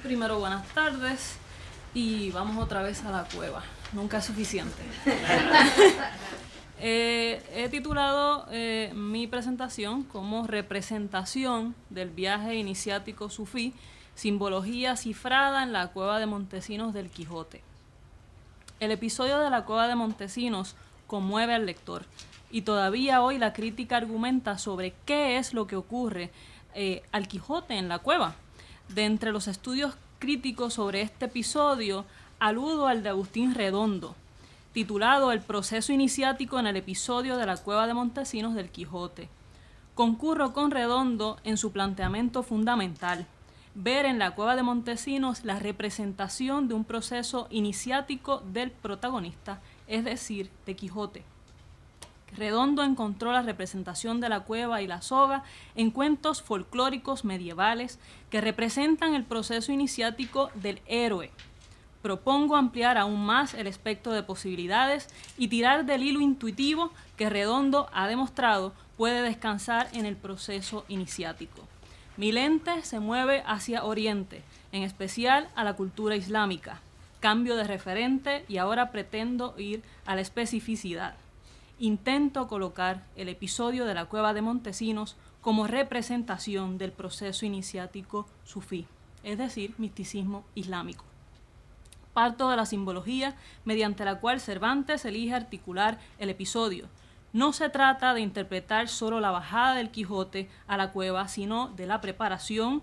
Primero, buenas tardes y vamos otra vez a la cueva. Nunca es suficiente. He titulado mi presentación como Representación del viaje iniciático sufí, simbología cifrada en la cueva de Montesinos del Quijote. El episodio de la cueva de Montesinos conmueve al lector y todavía hoy la crítica argumenta sobre qué es lo que ocurre al Quijote en la cueva. De entre los estudios críticos sobre este episodio, aludo al de Agustín Redondo, titulado El proceso iniciático en el episodio de la cueva de Montesinos del Quijote. Concurro con Redondo en su planteamiento fundamental, ver en la cueva de Montesinos la representación de un proceso iniciático del protagonista, es decir, de Quijote. Redondo encontró la representación de la cueva y la soga en cuentos folclóricos medievales que representan el proceso iniciático del héroe. Propongo ampliar aún más el espectro de posibilidades y tirar del hilo intuitivo que Redondo ha demostrado puede descansar en el proceso iniciático. Mi lente se mueve hacia Oriente, en especial a la cultura islámica. Cambio de referente y ahora pretendo ir a la especificidad. Intento colocar el episodio de la cueva de Montesinos como representación del proceso iniciático sufí, es decir, misticismo islámico. Parto de la simbología mediante la cual Cervantes elige articular el episodio. No se trata de interpretar solo la bajada del Quijote a la cueva, sino de la preparación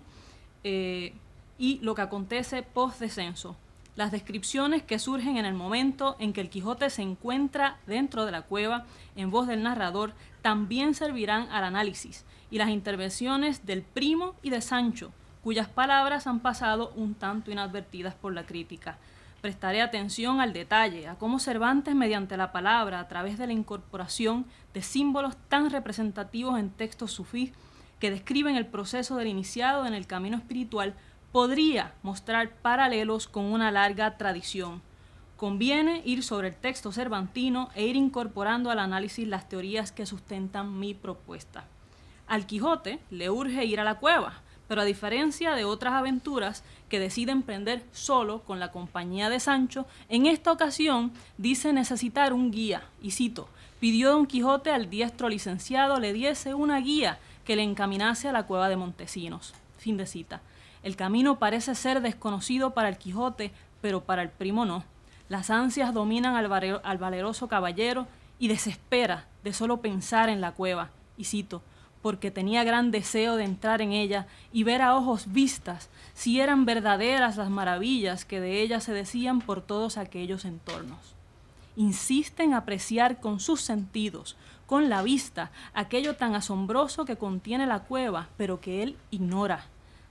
y lo que acontece post-descenso. Las descripciones que surgen en el momento en que el Quijote se encuentra dentro de la cueva, en voz del narrador, también servirán al análisis, y las intervenciones del primo y de Sancho, cuyas palabras han pasado un tanto inadvertidas por la crítica. Prestaré atención al detalle, a cómo Cervantes, mediante la palabra, a través de la incorporación de símbolos tan representativos en textos sufís que describen el proceso del iniciado en el camino espiritual, podría mostrar paralelos con una larga tradición. Conviene ir sobre el texto cervantino e ir incorporando al análisis las teorías que sustentan mi propuesta. Al Quijote le urge ir a la cueva, pero a diferencia de otras aventuras que decide emprender solo con la compañía de Sancho, en esta ocasión dice necesitar un guía, y cito, pidió Don Quijote al diestro licenciado le diese una guía que le encaminase a la cueva de Montesinos. Fin de cita. El camino parece ser desconocido para el Quijote, pero para el primo no. Las ansias dominan al valeroso caballero y desespera de solo pensar en la cueva, y cito, porque tenía gran deseo de entrar en ella y ver a ojos vistas si eran verdaderas las maravillas que de ella se decían por todos aquellos entornos. Insiste en apreciar con sus sentidos, con la vista, aquello tan asombroso que contiene la cueva, pero que él ignora.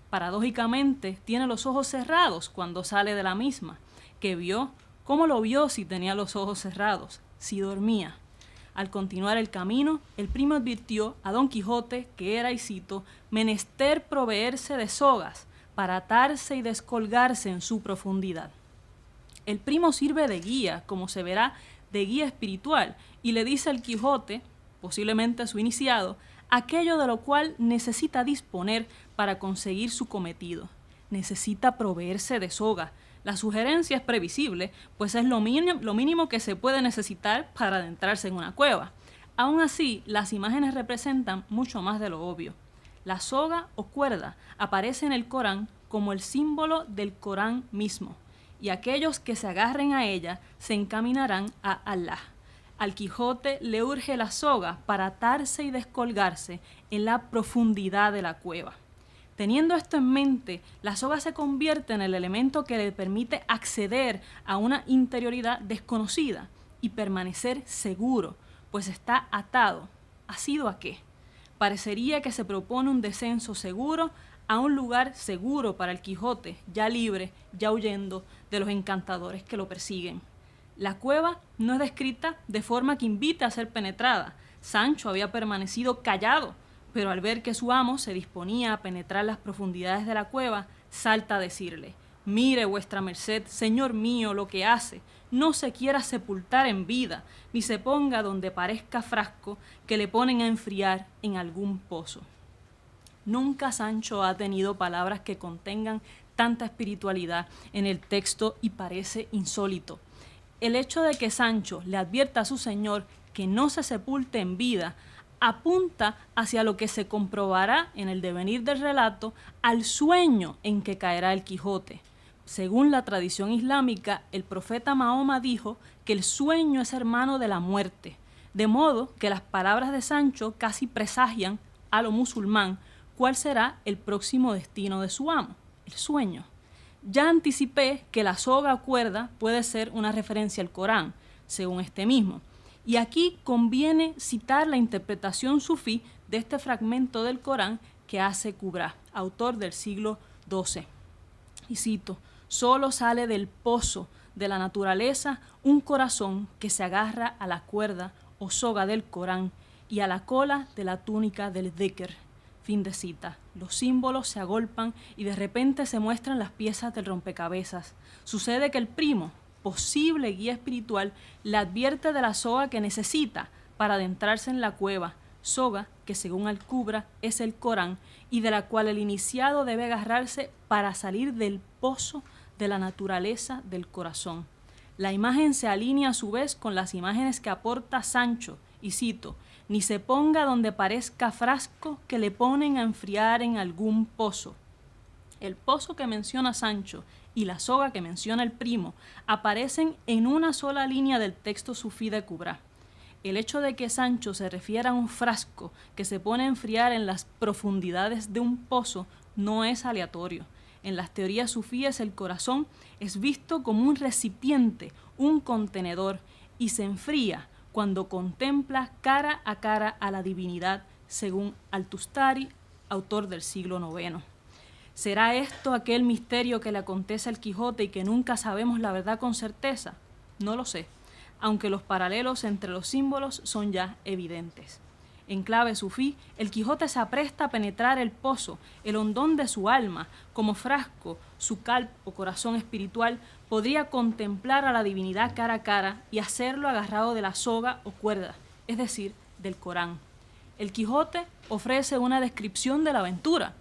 Paradójicamente, tiene los ojos cerrados cuando sale de la misma. ¿Qué vio? ¿Cómo lo vio si tenía los ojos cerrados? Si dormía. Al continuar el camino, el primo advirtió a Don Quijote que era, y cito, menester proveerse de sogas para atarse y descolgarse en su profundidad. El primo sirve de guía, como se verá, de guía espiritual, y le dice al Quijote, posiblemente su iniciado, aquello de lo cual necesita disponer para conseguir su cometido. Necesita proveerse de soga. La sugerencia es previsible, pues es lo mínimo que se puede necesitar para adentrarse en una cueva. Aún así, las imágenes representan mucho más de lo obvio. La soga o cuerda aparece en el Corán como el símbolo del Corán mismo, y aquellos que se agarren a ella se encaminarán a Allah. Al Quijote le urge la soga para atarse y descolgarse en la profundidad de la cueva. Teniendo esto en mente, la soga se convierte en el elemento que le permite acceder a una interioridad desconocida y permanecer seguro, pues está atado. ¿Asido a qué? Parecería que se propone un descenso seguro a un lugar seguro para el Quijote, ya libre, ya huyendo de los encantadores que lo persiguen. La cueva no es descrita de forma que invite a ser penetrada. Sancho había permanecido callado, pero al ver que su amo se disponía a penetrar las profundidades de la cueva, salta a decirle, mire vuestra merced, señor mío, lo que hace, no se quiera sepultar en vida, ni se ponga donde parezca frasco que le ponen a enfriar en algún pozo. Nunca Sancho ha tenido palabras que contengan tanta espiritualidad en el texto y parece insólito. El hecho de que Sancho le advierta a su señor que no se sepulte en vida apunta hacia lo que se comprobará en el devenir del relato, al sueño en que caerá el Quijote. Según la tradición islámica, el profeta Mahoma dijo que el sueño es hermano de la muerte, de modo que las palabras de Sancho casi presagian a lo musulmán cuál será el próximo destino de su amo, el sueño. Ya anticipé que la soga o cuerda puede ser una referencia al Corán, según este mismo. Y aquí conviene citar la interpretación sufí de este fragmento del Corán que hace Kubra, autor del siglo XII. Y cito: solo sale del pozo de la naturaleza un corazón que se agarra a la cuerda o soga del Corán y a la cola de la túnica del dhikr. Fin de cita. Los símbolos se agolpan y de repente se muestran las piezas del rompecabezas. Sucede que el primo, posible guía espiritual, le advierte de la soga que necesita para adentrarse en la cueva, soga que según Al-Kubra es el Corán y de la cual el iniciado debe agarrarse para salir del pozo de la naturaleza del corazón. La imagen se alinea a su vez con las imágenes que aporta Sancho, y cito: ni se ponga donde parezca frasco que le ponen a enfriar en algún pozo. El pozo que menciona Sancho y la soga que menciona el primo aparecen en una sola línea del texto sufí de Kubra. El hecho de que Sancho se refiera a un frasco que se pone a enfriar en las profundidades de un pozo no es aleatorio. En las teorías sufíes el corazón es visto como un recipiente, un contenedor, y se enfría cuando contempla cara a la divinidad, según Al-Tustari, autor del siglo IX. ¿Será esto aquel misterio que le acontece al Quijote y que nunca sabemos la verdad con certeza? No lo sé, aunque los paralelos entre los símbolos son ya evidentes. En clave sufí, el Quijote se apresta a penetrar el pozo, el hondón de su alma, como frasco, su calp o corazón espiritual, podría contemplar a la divinidad cara a cara y hacerlo agarrado de la soga o cuerda, es decir, del Corán. El Quijote ofrece una descripción de la aventura,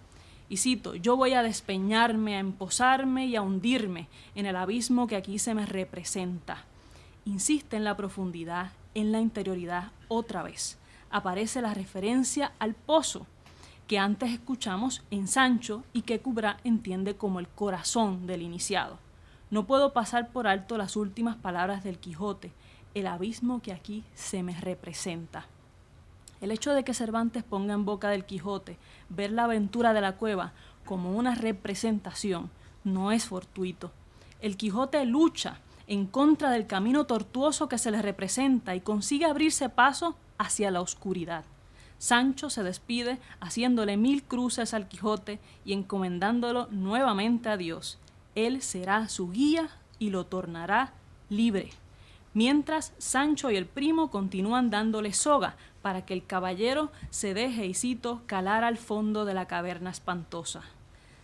y cito: yo voy a despeñarme, a emposarme y a hundirme en el abismo que aquí se me representa. Insiste en la profundidad, en la interioridad otra vez. Aparece la referencia al pozo que antes escuchamos en Sancho y que Kubra entiende como el corazón del iniciado. No puedo pasar por alto las últimas palabras del Quijote: el abismo que aquí se me representa. El hecho de que Cervantes ponga en boca del Quijote ver la aventura de la cueva como una representación no es fortuito. El Quijote lucha en contra del camino tortuoso que se le representa y consigue abrirse paso hacia la oscuridad. Sancho se despide haciéndole 1000 cruces al Quijote y encomendándolo nuevamente a Dios. Él será su guía y lo tornará libre. Mientras, Sancho y el primo continúan dándole soga para que el caballero se deje, y cito, calar al fondo de la caverna espantosa.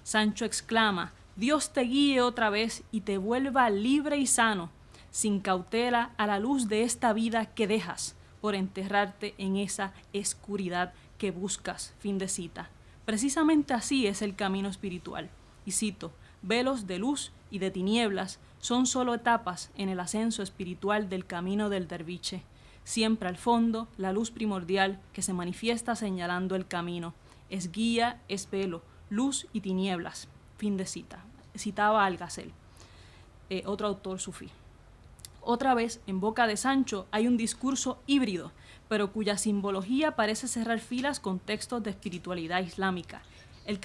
Sancho exclama: Dios te guíe otra vez y te vuelva libre y sano, sin cautela, a la luz de esta vida que dejas, por enterrarte en esa oscuridad que buscas. Fin de cita. Precisamente así es el camino espiritual. Y cito: velos de luz y de tinieblas son solo etapas en el ascenso espiritual del camino del derviche. Siempre al fondo, la luz primordial que se manifiesta señalando el camino. Es guía, es velo, luz y tinieblas. Fin de cita. Citaba Al-Ghazal, otro autor sufí. Otra vez, en boca de Sancho hay un discurso híbrido, pero cuya simbología parece cerrar filas con textos de espiritualidad islámica. El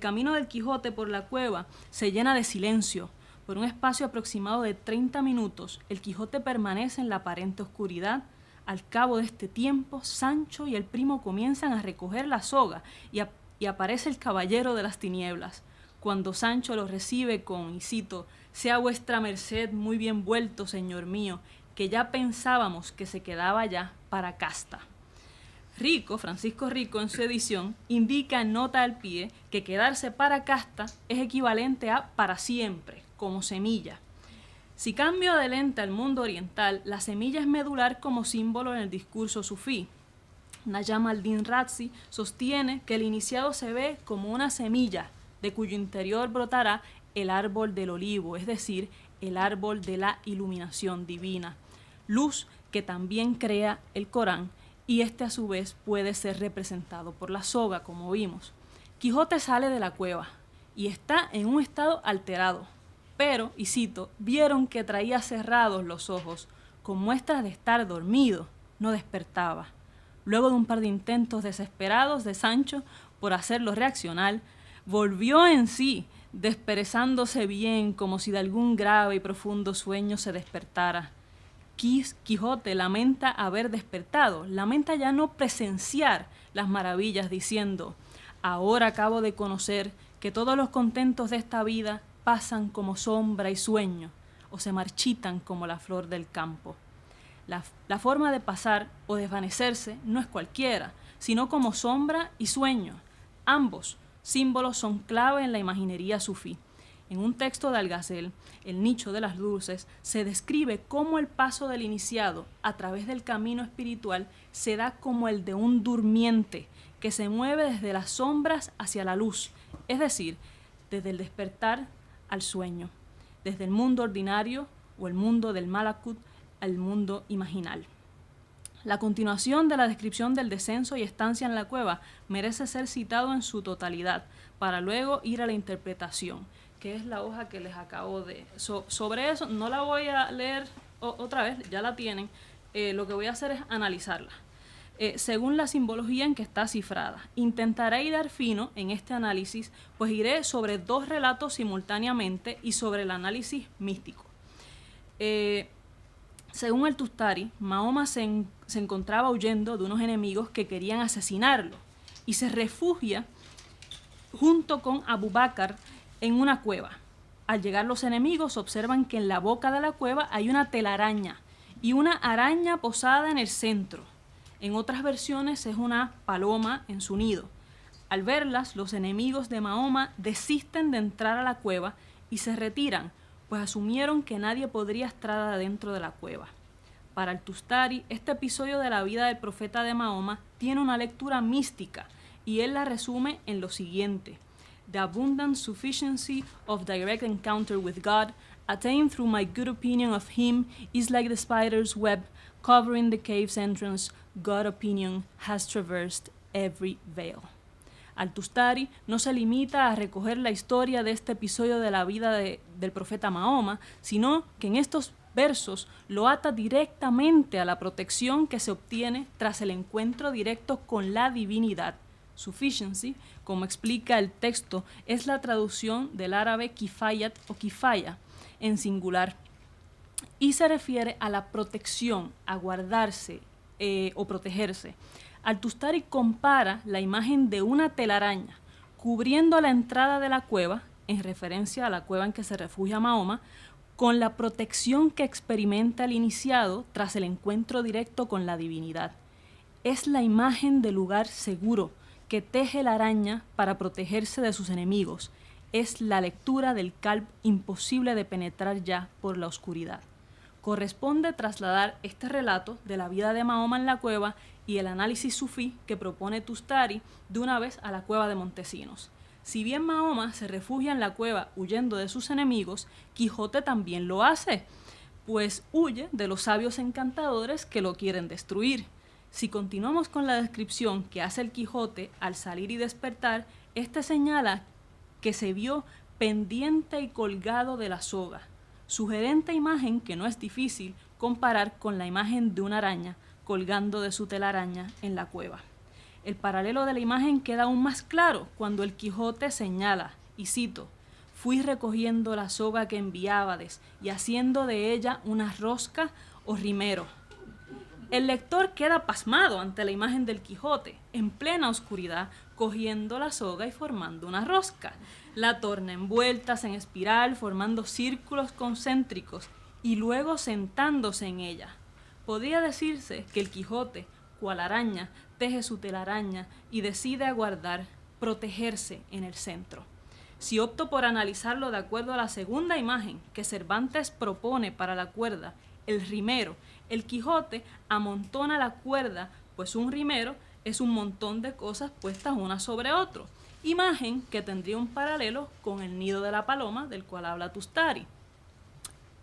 camino del Quijote por la cueva se llena de silencio. Por un espacio aproximado de 30 minutos, el Quijote permanece en la aparente oscuridad. Al cabo de este tiempo, Sancho y el primo comienzan a recoger la soga y aparece el caballero de las tinieblas. Cuando Sancho lo recibe con, y cito: sea vuestra merced muy bien vuelto, señor mío, que ya pensábamos que se quedaba ya para casta. Rico, Francisco Rico, en su edición, indica en nota al pie que quedarse para casta es equivalente a para siempre, como semilla. Si cambio de lente al mundo oriental, la semilla es medular como símbolo en el discurso sufí. Najam al-Din Razi sostiene que el iniciado se ve como una semilla de cuyo interior brotará el árbol del olivo, es decir, el árbol de la iluminación divina, luz que también crea el Corán, y este a su vez puede ser representado por la soga, como vimos. Quijote sale de la cueva y está en un estado alterado, pero, y cito, vieron que traía cerrados los ojos, con muestras de estar dormido, no despertaba. Luego de un par de intentos desesperados de Sancho por hacerlo reaccionar, volvió en sí, desperezándose bien como si de algún grave y profundo sueño se despertara. Quijote lamenta haber despertado, lamenta ya no presenciar las maravillas, diciendo: ahora acabo de conocer que todos los contentos de esta vida pasan como sombra y sueño, o se marchitan como la flor del campo. La forma de pasar o desvanecerse no es cualquiera, sino como sombra y sueño. Ambos símbolos son clave en la imaginería sufí. En un texto de Algazel, El nicho de las luces, se describe cómo el paso del iniciado a través del camino espiritual se da como el de un durmiente que se mueve desde las sombras hacia la luz, es decir, desde el despertar al sueño, desde el mundo ordinario o el mundo del Malakut al mundo imaginal. La continuación de la descripción del descenso y estancia en la cueva merece ser citado en su totalidad, para luego ir a la interpretación, que es la hoja que les acabo de... sobre eso no la voy a leer otra vez, ya la tienen. Lo que voy a hacer es analizarla. Según la simbología en que está cifrada. Intentaré hilar fino en este análisis, pues iré sobre dos relatos simultáneamente y sobre el análisis místico. Según el Tustari, Mahoma se encontraba huyendo de unos enemigos que querían asesinarlo y se refugia junto con Abu Bakr en una cueva. Al llegar los enemigos observan que en la boca de la cueva hay una telaraña y una araña posada en el centro. En otras versiones es una paloma en su nido. Al verlas, los enemigos de Mahoma desisten de entrar a la cueva y se retiran, pues asumieron que nadie podría estar adentro de la cueva. Para el Tustari, este episodio de la vida del profeta de Mahoma tiene una lectura mística y él la resume en lo siguiente: The abundant sufficiency of direct encounter with God, attained through my good opinion of him, is like the spider's web covering the cave's entrance. God opinion has traversed every veil. Al-Tustari no se limita a recoger la historia de este episodio de la vida del profeta Mahoma, sino que en estos versos lo ata directamente a la protección que se obtiene tras el encuentro directo con la divinidad. Sufficiency, como explica el texto, es la traducción del árabe kifayat o kifaya en singular y se refiere a la protección, a guardarse o protegerse. Al-Tustari compara la imagen de una telaraña cubriendo la entrada de la cueva, en referencia a la cueva en que se refugia Mahoma, con la protección que experimenta el iniciado tras el encuentro directo con la divinidad. Es la imagen del lugar seguro que teje la araña para protegerse de sus enemigos. Es la lectura del kalb imposible de penetrar ya por la oscuridad. Corresponde trasladar este relato de la vida de Mahoma en la cueva y el análisis sufí que propone Tustari de una vez a la cueva de Montesinos. Si bien Mahoma se refugia en la cueva huyendo de sus enemigos, Quijote también lo hace, pues huye de los sabios encantadores que lo quieren destruir. Si continuamos con la descripción que hace el Quijote al salir y despertar, este señala que se vio pendiente y colgado de la soga. Sugerente imagen que no es difícil comparar con la imagen de una araña colgando de su telaraña en la cueva. El paralelo de la imagen queda aún más claro cuando el Quijote señala, y cito: «Fui recogiendo la soga que enviábades y haciendo de ella una rosca o rimero». El lector queda pasmado ante la imagen del Quijote, en plena oscuridad, cogiendo la soga y formando una rosca. La torna en vueltas en espiral, formando círculos concéntricos y luego sentándose en ella. Podría decirse que el Quijote, cual araña, teje su telaraña y decide aguardar, protegerse en el centro. Si opto por analizarlo de acuerdo a la segunda imagen que Cervantes propone para la cuerda, el rimero, el Quijote amontona la cuerda, pues un rimero es un montón de cosas puestas una sobre otro. Imagen que tendría un paralelo con el nido de la paloma del cual habla Tustari.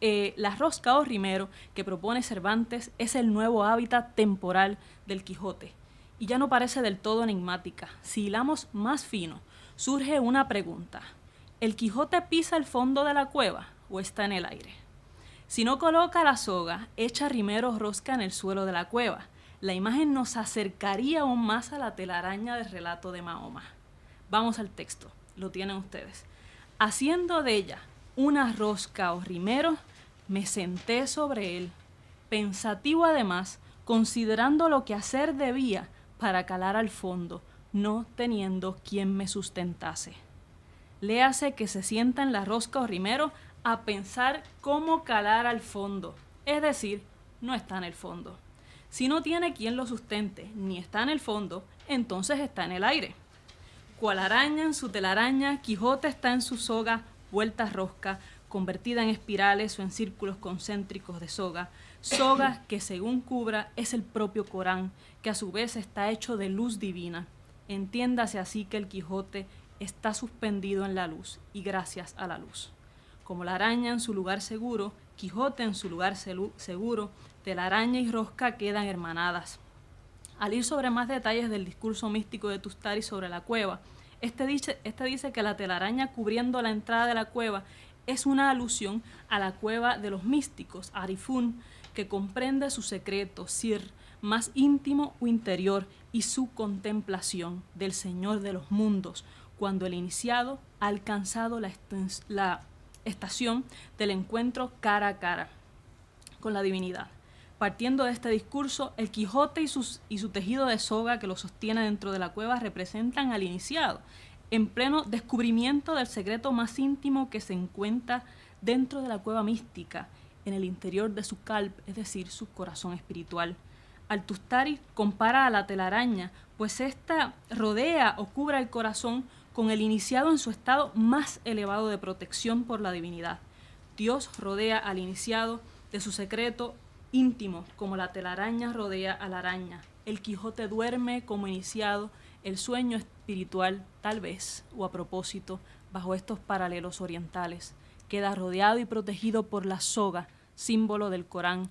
La rosca o rimero que propone Cervantes es el nuevo hábitat temporal del Quijote y ya no parece del todo enigmática. Si hilamos más fino, surge una pregunta. ¿El Quijote pisa el fondo de la cueva o está en el aire? Si no coloca la soga, echa rimero rosca en el suelo de la cueva. La imagen nos acercaría aún más a la telaraña del relato de Mahoma. Vamos al texto, lo tienen ustedes. Haciendo de ella una rosca o rimero, me senté sobre él, pensativo además, considerando lo que hacer debía para calar al fondo, no teniendo quien me sustentase. Léase que se sienta en la rosca o rimero a pensar cómo calar al fondo, es decir, no está en el fondo. Si no tiene quien lo sustente, ni está en el fondo, entonces está en el aire. Cual araña en su telaraña, Quijote está en su soga, vuelta rosca, convertida en espirales o en círculos concéntricos de soga, soga que según cubra es el propio Corán, que a su vez está hecho de luz divina. Entiéndase así que el Quijote está suspendido en la luz y gracias a la luz. Como la araña en su lugar seguro, Quijote en su lugar seguro, telaraña y rosca quedan hermanadas. Al ir sobre más detalles del discurso místico de Tustari sobre la cueva, este dice que la telaraña cubriendo la entrada de la cueva es una alusión a la cueva de los místicos, Arifún, que comprende su secreto, sir, más íntimo o interior, y su contemplación del Señor de los mundos, cuando el iniciado ha alcanzado la estación del encuentro cara a cara con la divinidad. Partiendo de este discurso, el Quijote y su tejido de soga que lo sostiene dentro de la cueva representan al iniciado, en pleno descubrimiento del secreto más íntimo que se encuentra dentro de la cueva mística, en el interior de su calp, es decir, su corazón espiritual. Al-Tustari compara a la telaraña, pues ésta rodea o cubre el corazón con el iniciado en su estado más elevado de protección por la divinidad. Dios rodea al iniciado de su secreto íntimo, como la telaraña rodea a la araña. El Quijote duerme como iniciado, el sueño espiritual, tal vez, o a propósito, bajo estos paralelos orientales, queda rodeado y protegido por la soga, símbolo del Corán,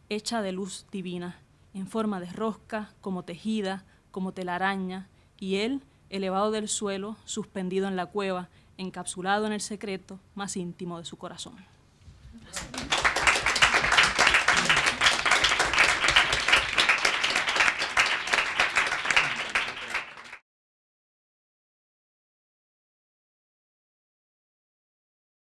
hecha de luz divina, en forma de rosca, como tejida, como telaraña, y él, elevado del suelo, suspendido en la cueva, encapsulado en el secreto más íntimo de su corazón.